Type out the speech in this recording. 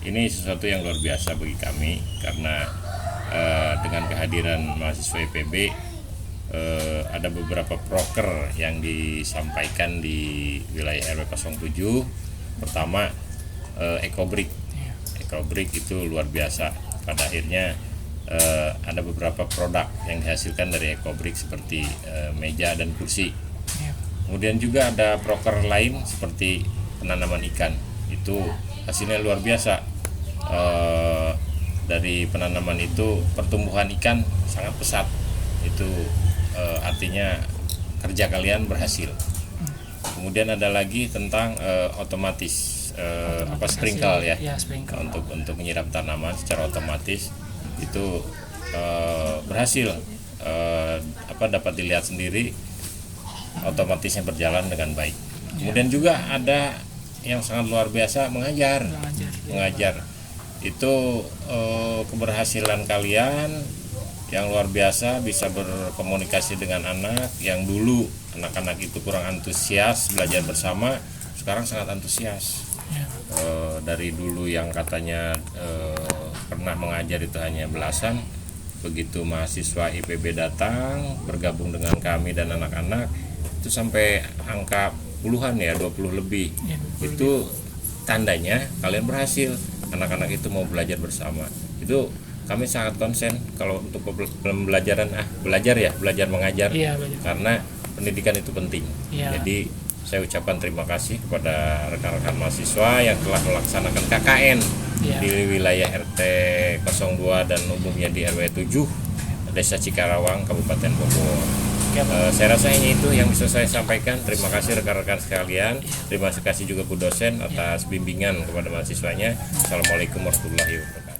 ini sesuatu yang luar biasa bagi kami karena dengan kehadiran mahasiswa IPB ada beberapa proker yang disampaikan di wilayah RW 07. Pertama Ecobrik. Ecobrik itu luar biasa. Pada akhirnya ada beberapa produk yang dihasilkan dari Ecobrik seperti meja dan kursi. Kemudian juga ada proker lain seperti penanaman ikan. Itu hasilnya luar biasa. Dari penanaman itu pertumbuhan ikan sangat pesat. Itu artinya kerja kalian berhasil. Kemudian ada lagi tentang otomatis sprinkle ya, sprinkle. untuk menyirap tanaman secara otomatis itu berhasil, dapat dilihat sendiri otomatisnya berjalan dengan baik. Kemudian juga ada yang sangat luar biasa mengajar itu keberhasilan kalian yang luar biasa, bisa berkomunikasi dengan anak yang dulu anak-anak itu kurang antusias belajar bersama, sekarang sangat antusias. Dari dulu yang katanya pernah mengajar itu hanya belasan, begitu mahasiswa IPB datang bergabung dengan kami dan anak-anak itu sampai angka puluhan ya, 20 lebih. Itu tandanya kalian berhasil, anak-anak itu mau belajar bersama. Itu kami sangat konsen kalau untuk pembelajaran belajar mengajar, karena pendidikan itu penting. Jadi saya ucapkan terima kasih kepada rekan-rekan mahasiswa yang telah melaksanakan KKN di wilayah RT 02 dan umumnya di RW 7 Desa Cikarawang, Kabupaten Bogor. Saya rasa hanya itu yang bisa saya sampaikan. Terima kasih rekan-rekan sekalian. Terima kasih juga Bu dosen atas bimbingan kepada mahasiswanya. Assalamualaikum warahmatullahi wabarakatuh.